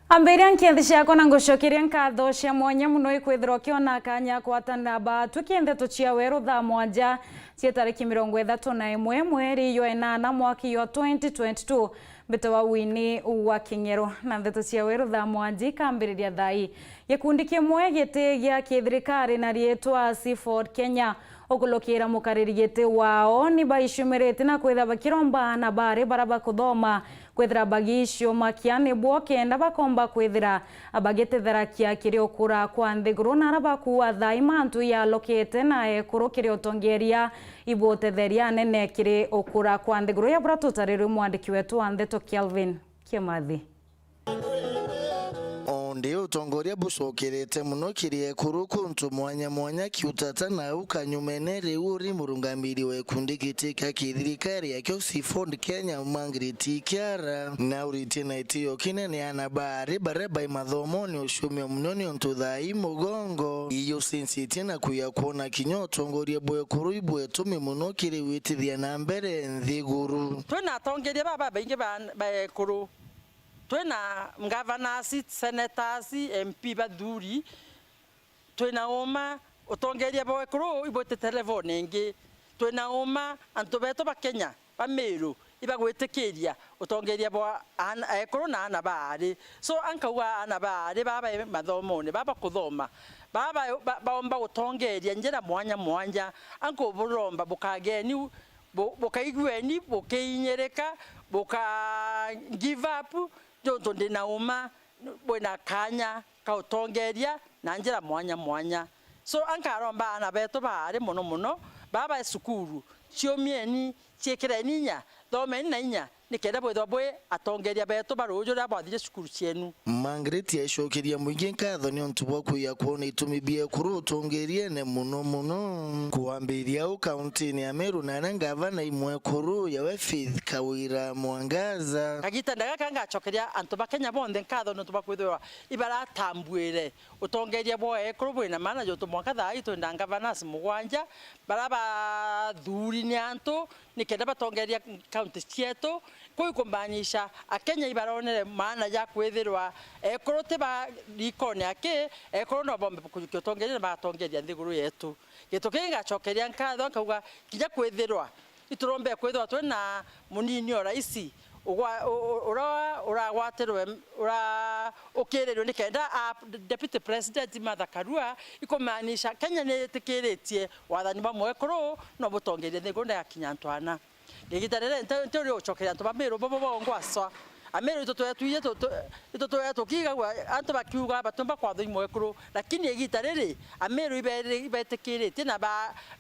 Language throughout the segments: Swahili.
Amberia nkienthi ciakwa na ngucokeria nkatho cia mwanya muno ikwithirwo kiona kanya kwatana batu kientheto cia Weru Thaa mwanja cia tariki 31 mweri wa 8 mwaka wa 2022 mbito wa WINNIE wa KINGERU na ntheto cia Weru Thaa mwanja ikambiriria thai gikundi kimwe giti gia kithirikari na rietwa Seaford Kenya okulokira mukariri giti wao ni baishumirite na kwitha bakiromba na bari baraba kuthoma kwithira bagisho makiani bwo kenda bakomba kwithira abagitetherakia kiri okura kwa nthiguru na arabakuwa thai mantu ya lokete na ekuru kiri otongeria ibotetheria nene kiri okura kwa nthiguru ya bratutariri mwandiki wetu wa Nteto Kelvin Kimathi. Onde utongoria bucokerete muno kirie kuru kuntu mwanya kiutata na ukanyumenere uri murungamiri we kundi gitika kithirikari ya Seaford Kenya Mangiriti Kiara na uriti na itio kinene anabari bareba imathomoni ushumi munoni ontu thai mugongo iyo sinsiti na kuya kuona kinyo utongoria bwe kuru ibwe tumi muno kiri witithia na mbere nthiguru tuna tongeria baba baingi ba kuru twena governors, senators, MP baduri twena oma utongeria bwa kuru ibote telefone ngi twena oma antu beto ba Kenya ba Meru ibagwitikiria utongeria bwa kuru na anabari so ankawa anabari baba mathomone baba kuthoma baba baomba utongeria njira mwanya anko buromba bukageni bukaigweni bukinyereka buka give up jonto ndinauma bwena kanya ka utongeria na njira mwanya so ankaromba ana beto bari muno baba esukuru ciomieni ciekera ninya thomeni na inya nikenda bwe atongeria beto barujo rabathire sukuru cienu Mangiriti yacokeria muingi nkatho ni ontu bwa kuya kuona itumibie kuru utongerie ne muno kuambiria kaunti ya Meru na ngavana imwe kuru ya Faith Kawira Mwangaza kagita ndaga kanga chokeria antu ba Kenya bonde nkatho no tubakwithwa ibara tambwire utongeria bwa kuru bwina mana jo tumwaka thai to ndangavana Mugwanja baraba thuri ni antu nikenda batongeria kaunti cietu koi kumbanisha akenya ibaronere maana ya kwithirwa ekorote ba likone ake ekorono bombe kutongeria batongeria nthiguru yetu gitukinga chokeria nkatho akauga kija kwithirwa iturombe kwithirwa twena munini ora isi ura waterwe ura ukirirwo nikenda deputy president Martha Karua ikumanisha Kenya ne tikiretie wathani bamwe kuru no butongeria nthiguru ya kinyantwana gigitarere ntori uchokeria antu ba Meru bobo ngwaswa Ameru itotoya tukiga antu bakiuga batumba kwa thimwe kuru lakini gigitarere Ameru ibetekirite na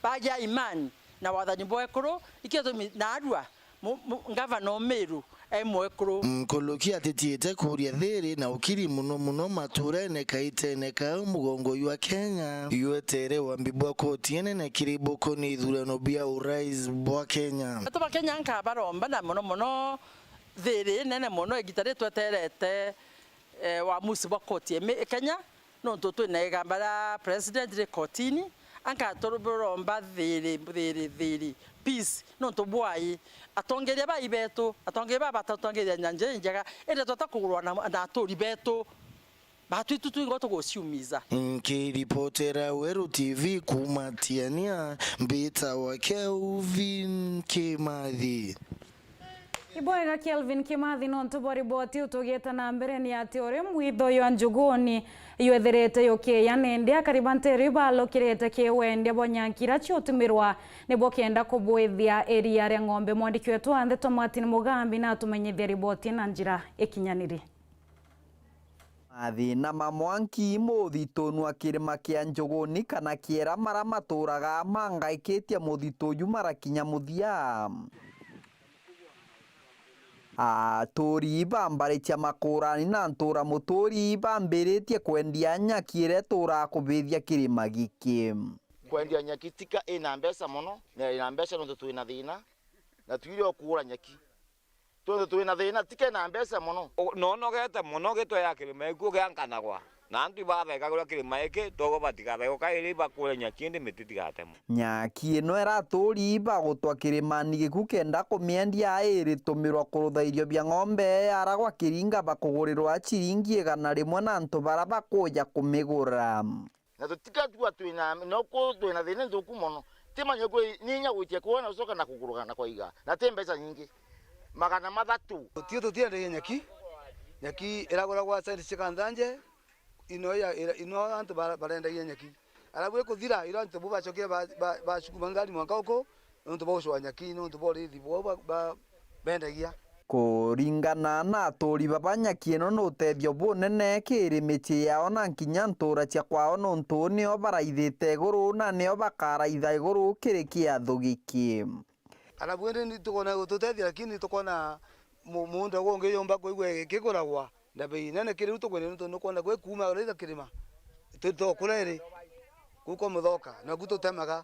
baja imani na wathani bwa kuru ikieto na arua ngavana Meru emwekuru mkolokia tetiete kuria thiri na ukiri muno maturene kaitene ka mugongo wa Kenya URETERI wambibwa kotiene na kiriboko ni ithurano bia urais bwa Kenya atu ba Kenya nka baromba na muno thiri nene muno egitare tweterete wa musi bwa koti Kenya no toto na gambara president de kotini anka toromba thiri peace no to bwai atongeria ba ibeto atongeria ba tatongeria nyanje njaga ende totakugurwa na atori beto batuitutu ngoto gociumiza nkiripotera Weru TV kumatiania mbita wa Kelvin Kimathi Iboega Kelvin Kimathi no ntubori boti utugeta na mbere ni ati ore mwitho yo njuguni yetherete yoke yanende akaribanteri balokirete ke wende bonyankira ciotumirwa nebo kenda kubwithia area ya ng'ombe mwandiki wetu wa Nteto Martin Mugambi na tumenyithia riboti na njira ikinyaniri athina mamwanki muthitonu akirima kia njuguni kana kiera mara maturaga mangaikitie muthito yumara kinya muthia Tori bambaritia makurani na ntura mutori bambiritie kwendia nyaki ire tura kubithia kirima giki kwendia nyaki tika ina mbesa muno na ina mbesa no twina thina na twire okura nyaki twina thina tika ina mbesa muno no gete muno gito ya kirima ikuo gankanagwa na antu ibatheka gura kirima iki togo batigatheka kairi bakure nyaki ndi mititigate nyaki ino eratũri iba gũtwa kĩrĩmani gĩku kenda kũmĩendia ĩrĩtũmĩrwa kũrũtha irio bia ng'ombe ara gwa kĩringa bakũgũrĩrwa ciringi 100 na antu bara bakũja kũmĩgũra na tutikatua twina no ko twina thina nthuku muno timanya ko ninya gwitia kuona ucoka na kuguruga na kwaiga na te mbeca nyingi 300 tio tutiende nyaki iragura gwa side cikandanje ino antu barendagia nyaki arabu ikuthira iro antu bubacokia ba shukuma ngari mwaka uko ntu bocwa nyaki ntu borithi bendagia kũringana na atũri baba nyaki ĩno nĩ ũteithio bunene kĩrĩ mĩciĩ yao na nginya ntũra cia kwao nũntũ nĩo baraithĩte igũrũ na nĩo bakaraitha igũrũ kĩrĩ kĩatho gĩkĩ arabu ndi tukona gũtũteithia lakini tukona mundu agũngĩ yomba kũigua gĩkĩgũragwa na bei nene kĩrĩ tukwene ntu kwenda gwĩkuma ũrĩitha kĩrĩma tũtokũrere kuko mũthoka na gũtũtemaga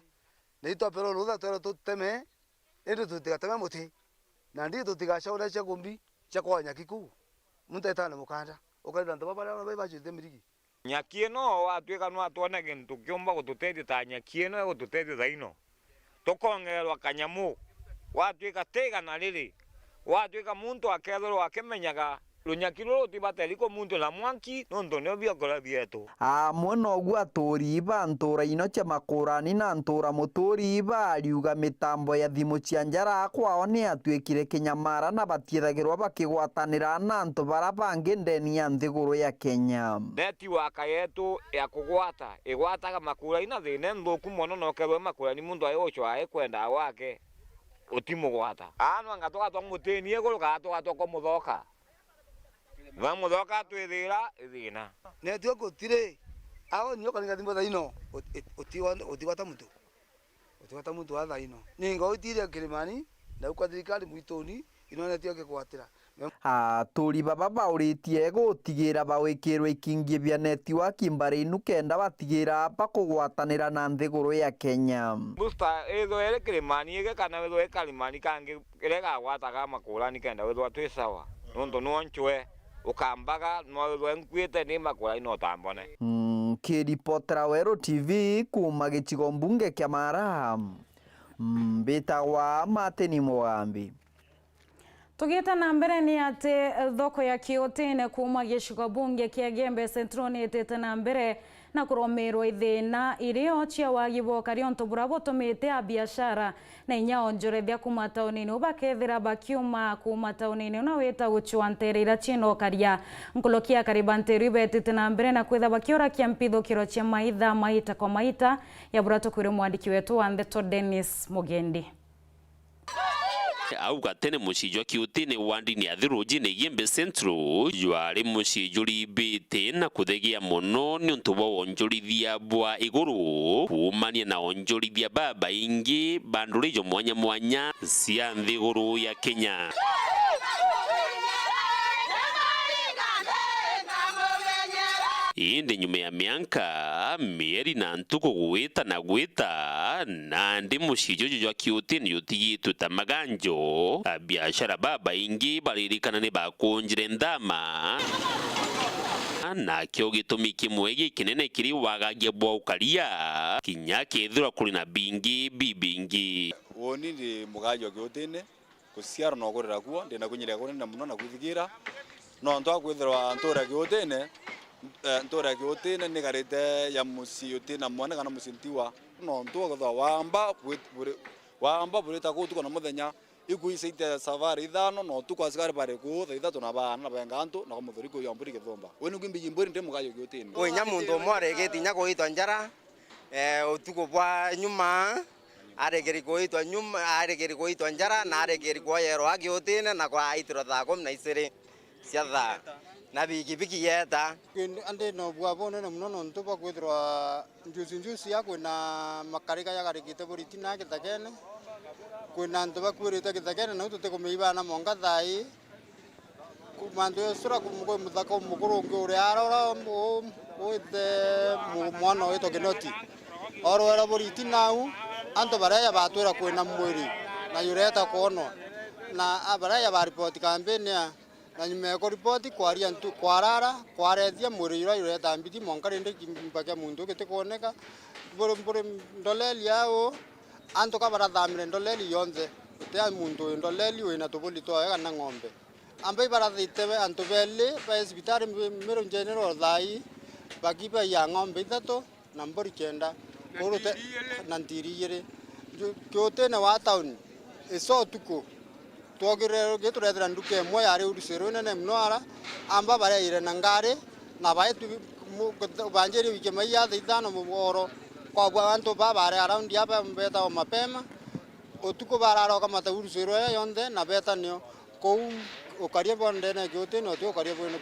na itopero rũtha twero tũteme ĩndĩ tũtigateme mũtĩ na ndi tutigacaura cia gumbi cia kwa nyaki kuu muntu etana mukanda ukaenda ndo baba na baba chite mirigi nyaki ino atwika no atone gintu kiumba gututethia ta nyaki ino gututethia thaino tukongerwa kanyamu watwika tega na riri watwika muntu akethorwa akimenyaga lunyaki ruru tibateriko muntu na mwanki nondo ne biakora bietu amwe gwa atũri iba ntũra ino cia makũrani na ntũra mũtũri iba ariuga mitambo ya thimu cia njara kwao nĩ atwĩkire kinyamara na batiethagĩrwa bakĩgwatanĩra na antu bara bangi ndeni ya nthigũrũ ya Kenya netiwaka yetu ya kugwata igwataga makũrani na thina nthuku muno no kerwe makũrani muntu ayochwa ekwenda wake utimugwata anu ngatoka twamutenie igũrũ kana twatwa muthoka Vamuthoka twithira ithina netio gutire ao nyo kalinga thimbo thaino utiwata muntu wa thaino ningo utire kirimani na ukathirikari mwitoni ino netio gĩkwatĩra atũri baba baũrĩtie gũtigĩra bawĩkĩrwo ikingie bia netiwaki mbarĩ-inu kenda batigĩra bakũgwatanĩra na nthĩgũrũ ya Kenya busta ĩthwo ĩrĩ kĩrĩmani ĩgĩ kana ĩthwo ĩ karimani kangĩ ĩrĩa gagwataga makũrani kenda wĩthwa twĩ sawa nũndũ nĩonchwe ukambaga no wenkwite ni makura ino tambone kĩripotera Weru TV kuma gĩcigo mbunge kĩa Mara mbĩtagwa Martin Mugambi Tugĩte na mbere ni atĩ thoko ya Kiũtĩne kuma gĩcigo bunge kĩa Gembe Central nĩĩtĩte na mbere na kũrũmĩrwo ithĩna irio cia wagi boka rĩonto bũra bũtũmĩte a biashara na inya onjorethia kuma taũni-inĩ ũbakethĩra bakiuma kuma taũni-inĩ na wĩta gũchua nterĩra chinokaria nkũlokia kariba nteru ibetĩte na mbere na kwetha bakiũrakia mpithũkĩro cia maitha maita kwa maita ya bũra tũkwĩre mwandĩki wetu wa Nteto Dennis Mugendi auga tene mucijo Kiũtĩne wandi-inĩ ya Thĩrũji nĩ Gembe Central ywarĩ mucijo ribĩte na kũthegia mũno nĩ ũntũ wa wonjorithia bwa igũrũ kumania na wonjorithia baba ingĩ bandũrĩjo mwanya mwanya cia nthĩgũrũ ya Kenya indi nyuma ya mianka mieri na ntuko gwita na ndi mucijo jwa Kiũtĩne yutigitwe ta maganjo biashara baba ingi baririkana ni bakonjire ndama na kyo gitumi kimwe gikinene kiri wagagia bwa ukaria kinya kethira kuri na bingi bibingi woni ndi muganjo Kiũtĩne kusiara no gorera kuo ndina kunyira gorenda muno na kuthigira no ntwa kwithirwa ntura Kiũtĩne ntora Kiũtĩne nĩ garite ya muci utina mwana kana mucintiwa no ntuwa gotha wamba burita kutuko na muthenya ikuiseite safari ithano no tukwa sigari bare ku tha ithatu na bana bengantu na muthuri ku yamburi githomba wenu kwimbi jimburi ndi mugayo Kiũtĩne onya mundu mware getinya kuitwa njara utuko bwa nyuma aregeri kuitwa njara na aregeri kuoyerwo Kiũtĩne na kwa aitiro thaa 12 cia thaa na biki yeta ande no bwa bone na muno ntuba kwithirwa njuci ya kwina makarika ya garikite buriti na kitakene kwina ntuba kwirite kitakene na utute kumiba na monga thai kumandu yosura kumgo muthako mukuru ngure arora oite mwana oito kinoti oro era buriti nau anto baraya batwira kwina mwiri na yureta kono na abaraya ba report campaign na nyumeko ripoti kwaria ntu kwarara kwarethia muriro ireta mbiti monkarinde kimpaka muntu kete kuoneka mbore ndoleli yao anto kabara dhamire ndoleli yonze tea muntu ndoleli wena toboli toya na ng'ombe ambai bara thitebe anto belle pa hospitali mero general thai bakipa ya ng'ombe ithato na mbori kenda urute na ntiriyire kyote na wa town eso tuko twogire geturethera nduke mwe yari urusero nene mnora amba bare ire na ngare na bae tu banjeri wike maiya thithano muboro kwa bantu bare around hapa mbeta mapema otuko bararo kama ta urusero yonde na beta nio ko ukaria bonde na kyote no tyo ukaria bonde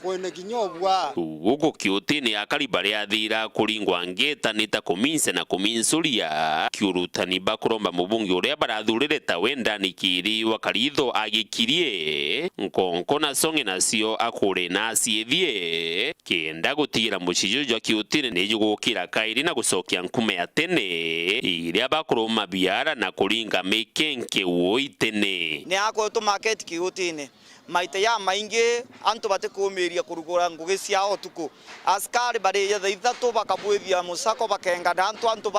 kwene kinyobwa gugu kiutini akari baria thira kuringwa ngetanita kuminse na kuminsuria kiurutani bakuromba mubungi uria barathurire ta wenda nikiri wakaritho agikirie nkonko na songe nacio akure na ciethie kenda gutigira mucijo jwa kiutini ni jugukira kairi na gucokia nkume ya tene iria bakuroma biara na kuringa mekenke uoitene ni akoto market kiutini maite ya maingi antu bate kumiria kurugura ngugi ciao tuku askari bari ya ithatu bakabwithia musako bakenga antu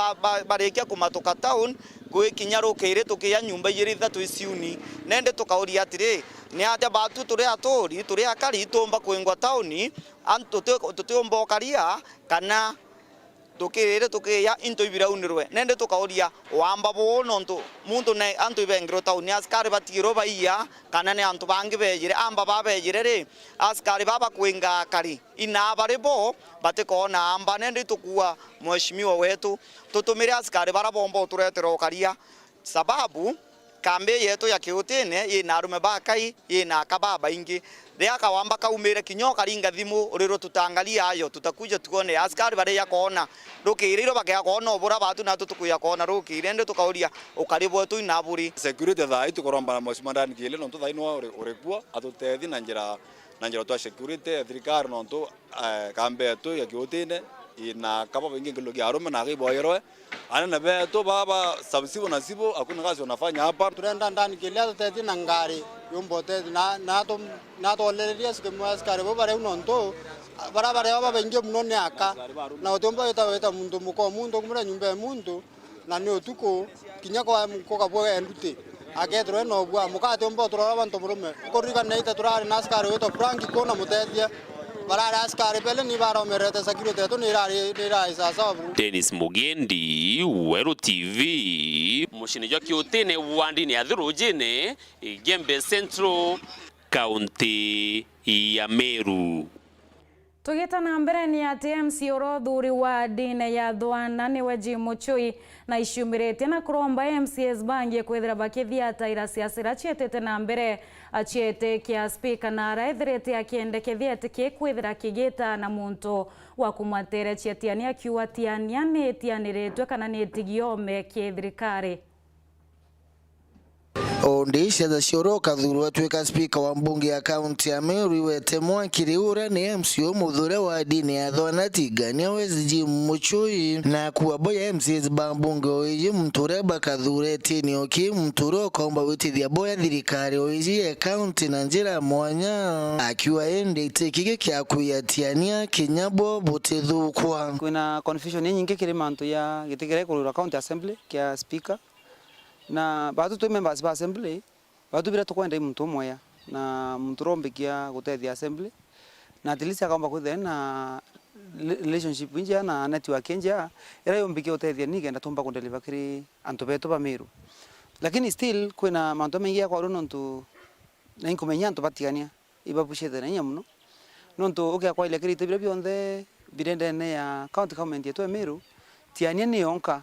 barikia kumatoka town gwe kinyarukire tukia nyumba yiri ithatu iciuni nende tukauria atiri ni aja batu turi atori turi akari itomba kwengwa town antu tutomba karia kana tukirire tukiya into ibiraunirwe nende tukauria wamba bono muntu ne antu ibengiro town askari batiro baiya kana ne antu bangi bejire amba babejire ri askari baba kwinga kari ina barebo batekona amba nende tukua mheshimiwa wetu tutumire askari barabomba turetero karia sababu kambe yetu ya kiutine ina arume bakai ina kababa ingi Reaka wamba kaumire kinyoka ringa thimu uriro tutangalia ayo tutakuja tuone askari bare ya kona rukiriro bakya kona obura batu na tutukuya kona rukire ndo tukauria ukaribo tu inaburi security Thaa tukoromba na mosimandani kile no Thaa ino urekua atutethi na njira twa security thirikari no to kambe tu ya kiutine ina kama wengi ngilogia arume na giboyero ana na beto baba sabsibo na sibo hakuna kazi wanafanya hapa tunaenda ndani kile tete na ngari yombote na to leria sikemo askari bo bare unonto barabara baba bengi munone aka na otomba weta mundu muko mundu kumura nyumba mundu na ni otuko kinyako muko kabwe endute agethro no bwa mukate ombo turora bantu murume korika neita turari na askari weto franki kona mutetia barara askari bele ni baromerete security to ni rai sasa Dennis Mugendi, Weru TV, mushini jwa kiutine wandini athurujine Gembe Central County ya Meru. Tugita na mbere ni ati MC Urothuri wa dine ya Thwana ni weji muchui na ishumirete na kuromba MCS bangi kwethira bakithia taira siasira chietete na mbere achiete kia speaker na raithirete akiendekethia tiki kwethira kigita na muntu wa kumatere chietiania akiwa tiania ni tianiretwe kana ni tigiome kithirikari Ondisha za shoroka thuru atweka speaker wa mbunge ya kaunti ya Meru iwete mwakiri ura ni MCO muthure wa dini ya Thwana tigania weziji muchui na kuwaboya MCS bambunge oiji mture bakathure tini oki mture komba witithia boya thirikari oiji ya kaunti na njira mwanya akiwa ende itekike kia kuyatiania kinyabo butithukwa kuna confusion nyingi kiri mantu ya gitikire kulura county assembly kia speaker na batu tu members ba assembly batu bila tukwenda mtu moya na mtu rombikia gutethia assembly na tilisi akaomba kuthe na relationship inja na network inja ira yombikia gutethia nigenda tumba kundeliver kiri antu betu ba Meru lakini still kuna mantu mengi kwa runo ntu na inkomenya antu batigania ibapushete na nyamuno nontu okay kwa ile kiri tebira bionde birende ne ya county government yetu Meru tiania ni onka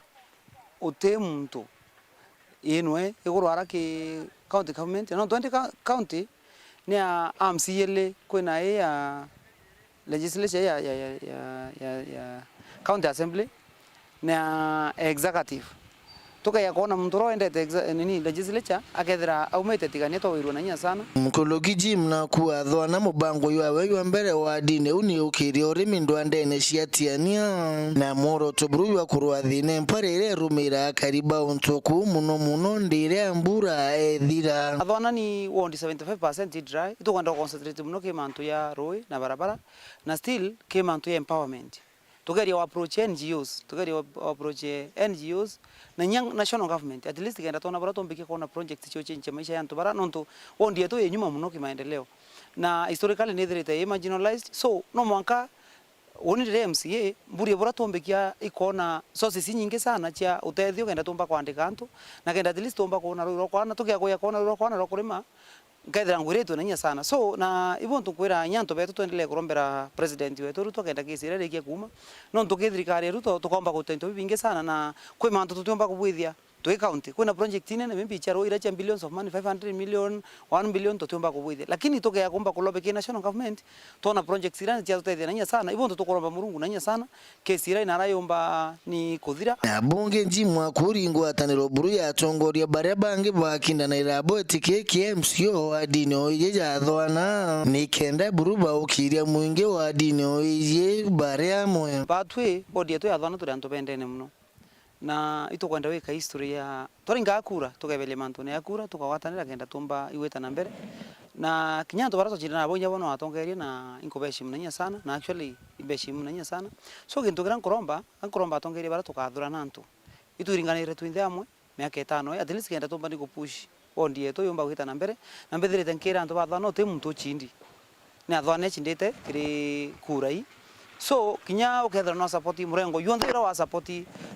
utemuntu inwe igurwara ki county government no 20 county ni amcl kwena ya legislature ya county assembly na executive tukaya kona muntu roendete nini legislature akethira aumete tigania to wirwo na nya sana mukologi Jim na kuathwa na mubango yawe wa mbere wa dini uni ukiri urimi ndwandene ciatiania na moro toburu wa kurwa thine mparire rumira kariba untoku muno ndire mbura ethira athwana ni wondi 75% dry tukwenda concentrate muno ke mantu ya roi na barabara na still ke mantu ya empowerment tugeria wa approach NGOs na nyang national government at least kenda tona bara tombike kona project cho chenche maisha yantu bara nonto wondi yetu yenyuma muno ki maendeleo na historically netherite marginalized so no mwanka woni MCA mburi bora tombekia ikona sources nyingi sana cha utethio kenda tomba kwandika antu na kenda at least tomba kuona ro kwana tukia kuona ro kwana ro kurima ngaithira nguretu na nya sana so na ibo ntukwira nyanto betu tuendelee kurombera president wetu Ruto kenda kisire rekia kuma no ntukithirikari Ruto tukomba gutento bingi sana na kwi mantu tutomba kubwithia to county kuna project ine na mimbi charo ira cha billions of money 500 million 1 billion tutomba kubwithia lakini toke ya kumba kulobe ke national government tona project ira cha tutethia na nya sana ibo ntukoromba murungu na nya sana kesira inarayomba ni kuthira abunge njimwa kuringwa taniro buru ya tongoria bare bangi bakinda na irabo etike KMCO wa dini oye athwana ni kenda buru ba ukiria mwingi wa dini oye bare amwe batwe bodi yetu athwana turi antu bendene muno na ito kwenda weka history ya toringa akura tukebele mantu ne akura tukawatanira kenda tumba iweta na mbere na kinyanto barato chirana bonya bono atongeria na inkobeshi mnanya sana na actually ibeshi mnanya sana so kintu gran koromba atongeria barato kathura nantu itu ringanire twinde amwe miaka 5 at least kenda tumba niko push ondi yeto yomba weta na mbere na mbethire tenkera antu bathano te muntu chindi ne athwane chindite kiri kurai so kinya ukethera no support murengo yonthira wa support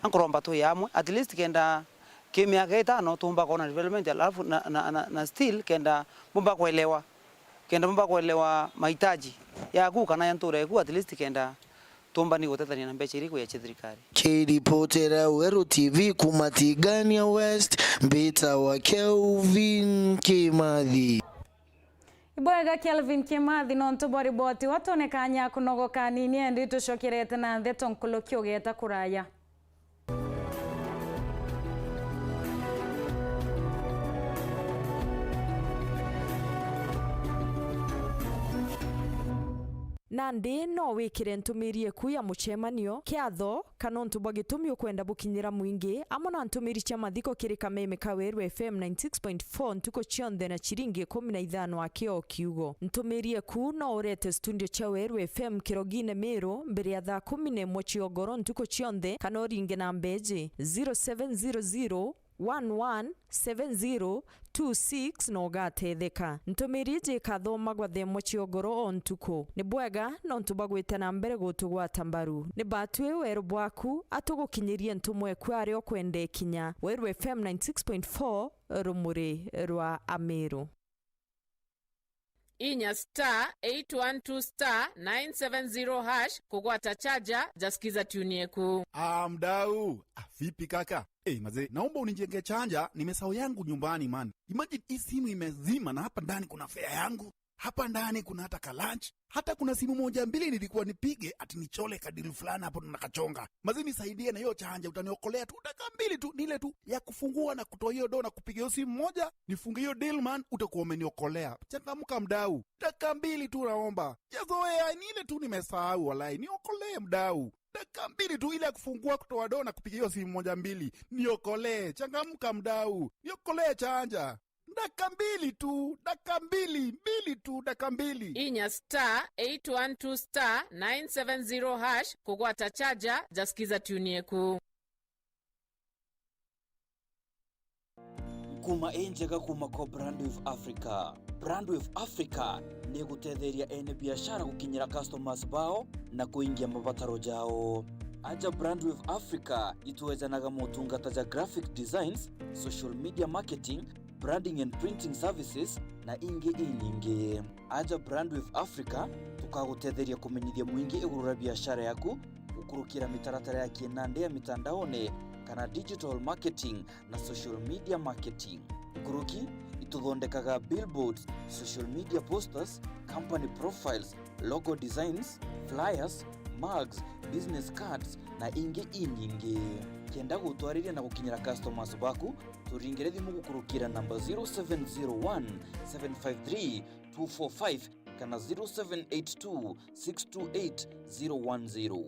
ankoromba to yamwe at least kenda kemiaka 5 tumba kona development alafu na still kenda bomba kuelewa mahitaji ya kana yanture ku at least kenda tumba ni gotetania na mbecha iriko ya thirikari kiripotera Weru TV kumatigania West Mbita wa Kelvin Kimathi Ibwega Kelvin Kimathi no ntubori boti watonekanya kunogoka nini endi tucokerete na Nteto nkulukio geta kuraya Nandi no wikire ntumirie ku ya muchemanio kiatho kana ntubwa gitumio kwenda bukinyira mwingi amona ntumiri cha mathiko kiri Kameme ka Weru FM 96.4 ntuko chionde na chiringi 15 akio kiugo ntumirie ku no urete studio cha Weru FM kirogine Meru mbere ya thaa 11 chiogoro ntuko chionde kana oringe na mbeji 0700 117026 no gatetheka ntumirije kathoma gwa themo chiogoro ontuko ni bwega no ntubagwite na mbere gutugwata mbaru ni batwe Weru bwaku atugukinyirie ntumwe kwari okwende kinya Weru FM 96.4 rumuri rwa Ameru inya *812*970# kugwata chaja jasikiza tunie ku mdau vipi kaka maze naomba unijenge chanja nimesahau yangu nyumbani man imagine hii simu imezima na hapa ndani kuna fare yangu hapa ndani kuna hata lunch hata kuna simu moja mbili nilikuwa nipige ati nichole kadili fulani hapo nakachonga maze nisaidie na hiyo chanja utaniokolea tu dakika 2 tu nile tu ya kufungua na kutoa hiyo do na kupiga hiyo simu moja nifunge hiyo deal man utakuwa umeniokolea changamka mdau dakika 2 tu naomba jazoea nile tu nimesahau walai niokolee mdau dakika 2 tu ile ya kufungua kutoa do na kupiga hiyo simu moja mbili niokolee changamka mdau niokolee chanja dakika 2 tu dakika 2 tu dakika 2 inya *812*970# kugwata chaja jasikiza tunie ku kuma enjega kuma ko Brand with Africa. Brand with Africa ni gutetheria ene biashara gukinyira customers bao na kuingia mabataro jao. Aja Brand with Africa ituwezanaga motungata za graphic designs, social media marketing, branding and printing services na inyingi. Aja Brand with Africa tukagutetheria kumenyithia mwingi igurura biashara yaku ukurukira mitaratara ya kinande ya mitandaone kana digital marketing na social media marketing. Kuruki ituthondekaga billboards, social media posters, company profiles, logo designs, flyers, mugs, business cards na inyingi. ukienda gutwariria na gukinyira customers baku turingire thimu gukurukira namba 0701 753 245 kana 0782 628 010.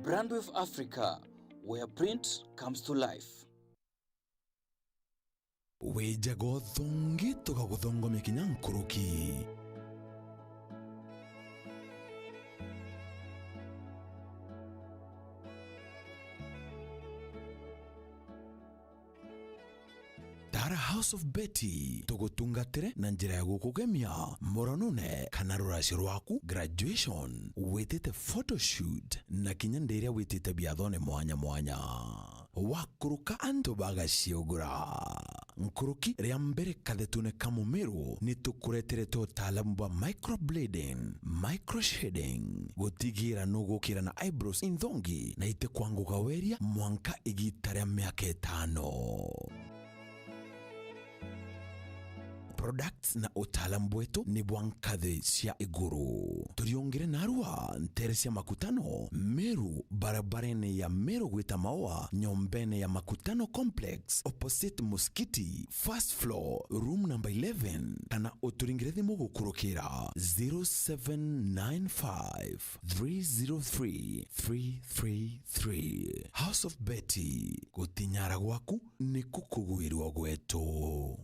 Brand with Africa, where print comes to life. Wejago thongi toka kuthongomia kinyankuruki. Thaa House of Betty tugutungatire na njira ya gukugemia moronone kana ruracio rwaku graduation witite photoshoot na kinya ndiria witite biathone mwanya mwanya wakuruka antu bagaciogura nkuruki ria mbere kathetune kamumiru ni tukuretere tutaalamu bwa microblading microshading gutigira nugukira na eyebrows inthongi na ite kwanguga weria mwanka igitaria miaka 5. Products na utaalamu wetu ni bwankathe cia iguru. Turiongere narua ntere cia makutano Meru, barabarene ya Meru gwita maoa, nyombene ya makutano complex opposite muskiti, first floor, room number 11. Kana uturingire thimu gukurukira 0795 303 333. House of Betty, gutinyara gwaku ni kukuguirwa gwetu.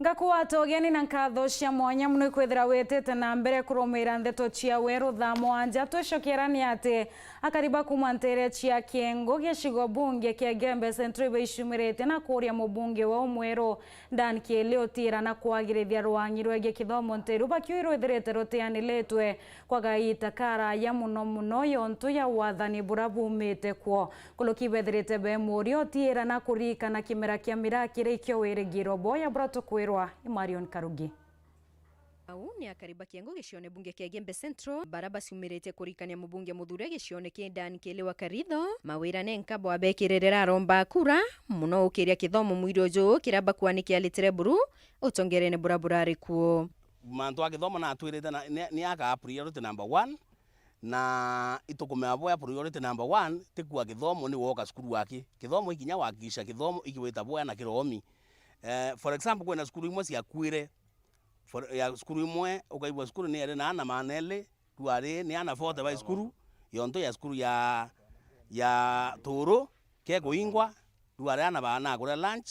Ngakuwa togeni na nkatho cia mwanya muno ikwithira witite na mbere kurumira Nteto cia Weru Thaa mwanja twicokierani ati akariba kuma ntere cia Kiengo gicigo bunge kia Gembe Central baishumirite na kuria mubunge wa Umweru Dan Kieliotira na kwagirithia rwangi rwege kithomo nteru bakiwiro ithirite rutianiletwe kwa gaita kara ya muno yontu ya wathani burabumite kwo kulukibethirite be muri otira na kurika na kimera kia mirakire ikyo wirigiro boya burato kwirwa Marion Karugi. Au ni akariba Kiengo gicione bunge kia Gembe Central baraba ciumirite kurikania mubunge muthure gicione kia Dan Kielewa Karitho mawira nenka bwa bekirerera romba kura muno ukiria kithomo mwiro jo kiraba kwanikia litreburu utongerene buraburari kuo mantu wa kithomo na atwirite ni aka priority number 1 na itukumea boya priority number 1 tikua kithomo ni woka skuru wake kithomo ikinya wakisha kithomo ikiweta boya na kiromi. For example kwena skuru imwe cia kwire ya skuru imwe ukaibwa skuru ni ere na ana manele tuare ni ana fote ba skuru yonto ya skuru ya Toro ke kuingwa tuare ana bana kula lunch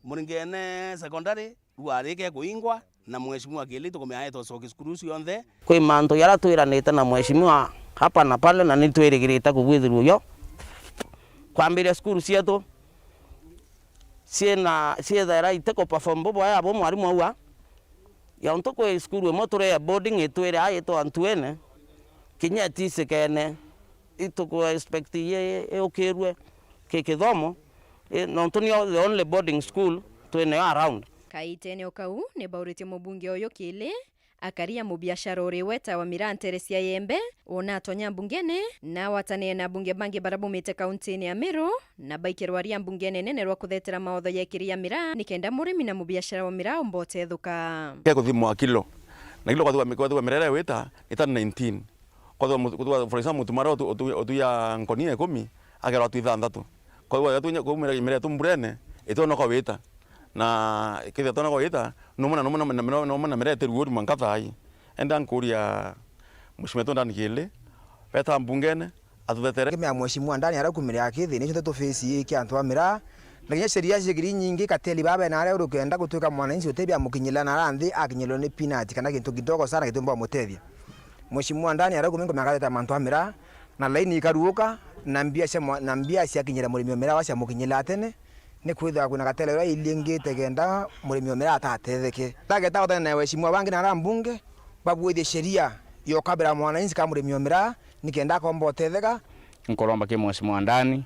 muringene secondary tuare ke kuingwa na mheshimiwa Kili tukomea eto soki skuru cionthe kwi manto yara twiranite na mheshimiwa hapa na pale na ni twirigirite kugwithiru yo kwambiria skuru cietu siena siethera iteko perform bobo ya bo mwarimu aua ya ntoko skuru moture ya boarding etwere ayeto antuene kinya tisekene itoko expect ye okirwe kekithomo no ntonio the only boarding school twene around kaitene okau ne baurite mubunge oyo Kili akaria mubiashara uri weta wa mirantere cia Yembe ona tonya bungene na watane na bunge bangi barabumite kaunti ya Meru na baikirwaria bungene nene rwa kuthetera maotho yekiria mira nikenda murimi na mubiashara wa mira ombote thuka ke kuthimwa kilo na kilo kwa mirere weta ita 19 kwa for example tumara otu ya nkonia 10 agera tu 6 kwa hiyo atunya kumira mirere tumburene ito no kwa weta na kithe tona kwa weta no mona mirere teruori mankathai enda nkuria mheshimiwa Dan Kiele beta mbungene athuthetere kimya mheshimiwa ndani ara kumiria kithi ni cyo face iki antu amira na kinya sheria cigiri nyingi kateli baba na ara urukenda gutuika mwananchi utebia mukinyila na ranthi akinyilo ni peanut kana kintu kidogo sana kitumba mutethia mheshimiwa ndani ara kumingo makaleta mantu amira na laini ikaruuka na mbia cia kinyira murimi omira wacia mukinyila tene ni kwithwa kuna katele ura ilingite genda murimi omira atatetheke tageta gotana na mheshimiwa bangi na ara mbunge babwithie sheria yo kabira mwananchi kama murimi omira nikenda komba otetheka nkolomba ke mheshimiwa ndani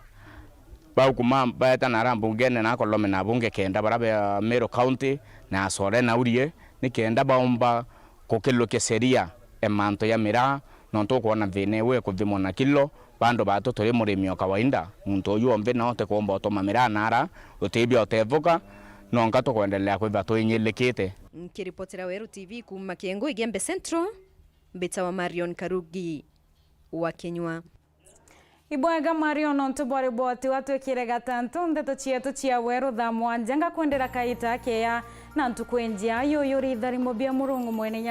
bau kuma baeta na rambungene na kolome na bunge kenda barabe Meru County na sore na urie nikenda baomba kokelo ke seria emanto ya mira nonto kuona thine we kuthimo na kilo bando batu turi murimi o kawaida muntu uyu ombe no te komba otomamira nara utebia otevuka nonga tukuendelea kwiva tuinyilikite. Nkiripotera Weru TV kuma Kiengo Igembe Central, mbeta wa Marion Karugi wa Kenywa. Ibwega Marion ontubori boti watwikire gatantu ndeto chietu chia Weru Thaa mwanja nga kwendera kaita keya na ntukwenjia yoyo ridhari mobia murungu mwene